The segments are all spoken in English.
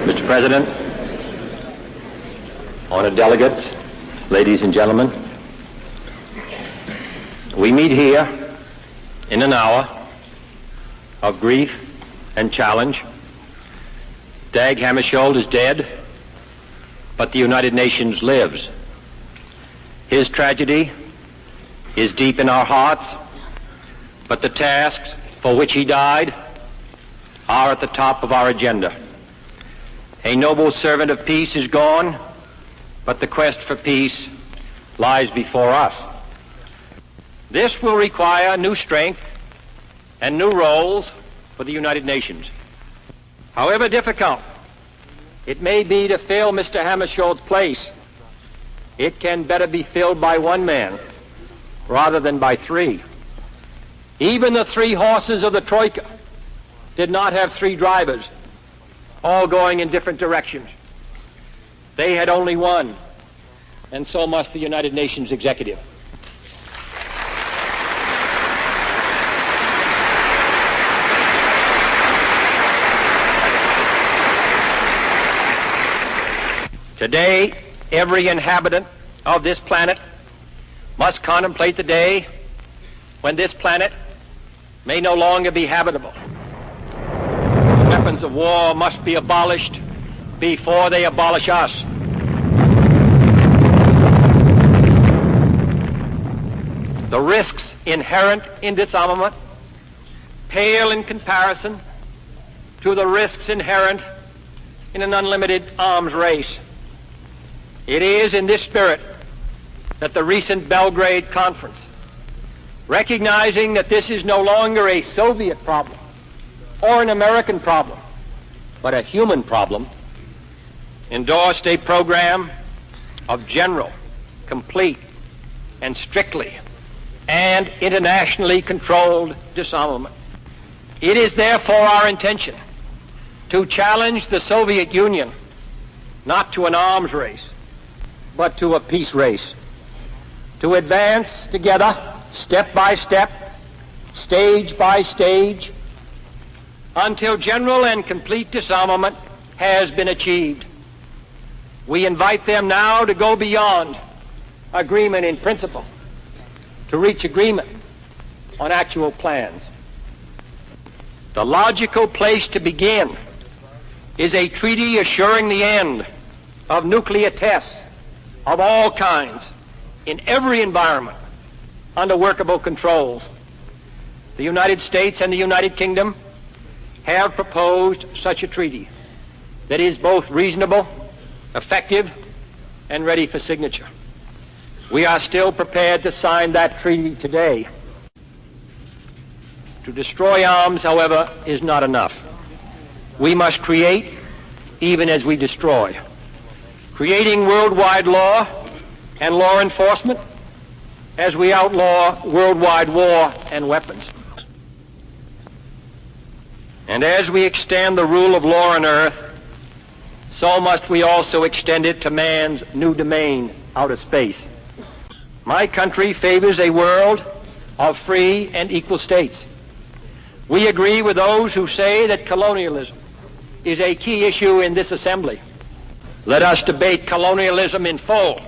Mr. President, honored delegates, ladies and gentlemen, we meet here in an hour of grief and challenge. Dag Hammarskjöld is dead, but the United Nations lives. His tragedy is deep in our hearts, but the tasks for which he died are at the top of our agenda. A noble servant of peace is gone, but the quest for peace lies before us. This will require new strength and new roles for the United Nations. However difficult it may be to fill Mr. Hammarskjöld's place, it can better be filled by one man rather than by three. Even the three horses of the Troika did not have three drivers, all going in different directions. They had only one, and so must the United Nations executive. Today, every inhabitant of this planet must contemplate the day when this planet may no longer be habitable. Weapons of war must be abolished before they abolish us. The risks inherent in disarmament pale in comparison to the risks inherent in an unlimited arms race. It is in this spirit that the recent Belgrade conference, recognizing that this is no longer a Soviet problem or an American problem, but a human problem, endorsed a program of general, complete, and strictly and internationally controlled disarmament. It is therefore our intention to challenge the Soviet Union not to an arms race, but to a peace race, to advance together, step by step, stage by stage, until general and complete disarmament has been achieved. We invite them now to go beyond agreement in principle, to reach agreement on actual plans. The logical place to begin is a treaty assuring the end of nuclear tests of all kinds in every environment under workable controls. The United States and the United Kingdom have proposed such a treaty that is both reasonable, effective, and ready for signature. We are still prepared to sign that treaty today. To destroy arms, however, is not enough. We must create even as we destroy. Creating worldwide law and law enforcement as we outlaw worldwide war and weapons. And as we extend the rule of law on earth, so must we also extend it to man's new domain, outer space. My country favors a world of free and equal states. We agree with those who say that colonialism is a key issue in this assembly. Let us debate colonialism in full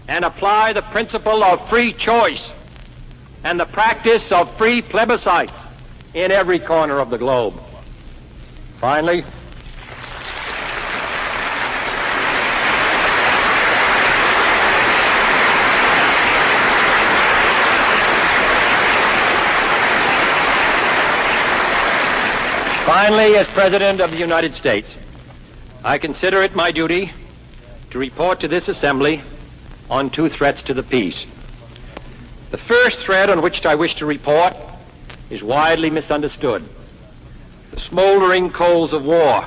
and apply the principle of free choice and the practice of free plebiscites in every corner of the globe. Finally, as President of the United States, I consider it my duty to report to this assembly on two threats to the peace. The first threat on which I wish to report is widely misunderstood: the smoldering coals of war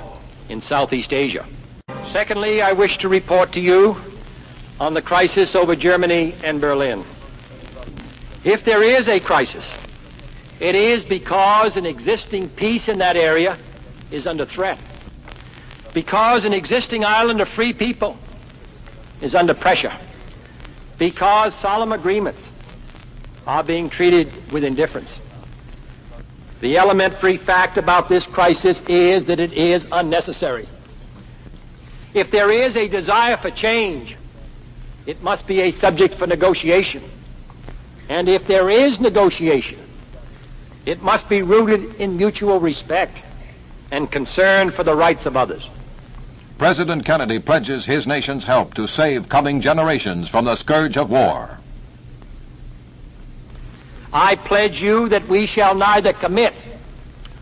in Southeast Asia. Secondly, I wish to report to you on the crisis over Germany and Berlin. If there is a crisis, it is because an existing peace in that area is under threat, because an existing island of free people is under pressure, because solemn agreements are being treated with indifference. The elementary fact about this crisis is that it is unnecessary. If there is a desire for change, it must be a subject for negotiation. And if there is negotiation, it must be rooted in mutual respect and concern for the rights of others. President Kennedy pledges his nation's help to save coming generations from the scourge of war. I pledge you that we shall neither commit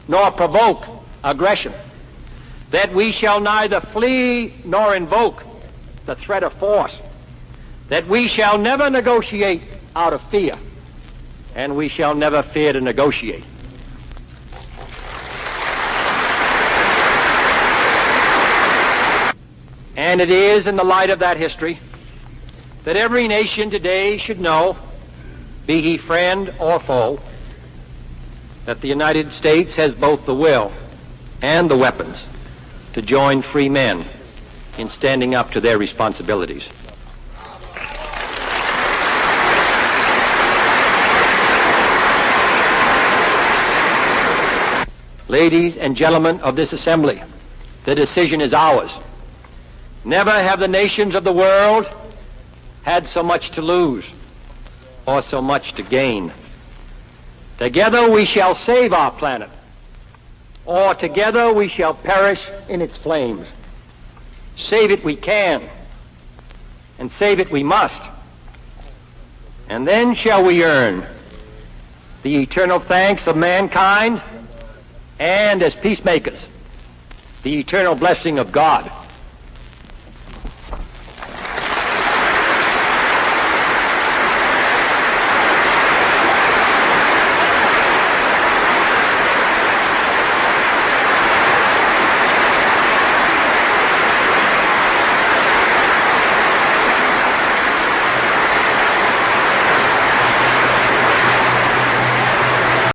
nor provoke aggression, that we shall neither flee nor invoke the threat of force, that we shall never negotiate out of fear, and we shall never fear to negotiate. And it is in the light of that history that every nation today should know, be he friend or foe, that the United States has both the will and the weapons to join free men in standing up to their responsibilities. Ladies and gentlemen of this assembly, the decision is ours. Never have the nations of the world had so much to lose or so much to gain. Together we shall save our planet, or together we shall perish in its flames. Save it we can, and save it we must. And then shall we earn the eternal thanks of mankind, and as peacemakers, the eternal blessing of God.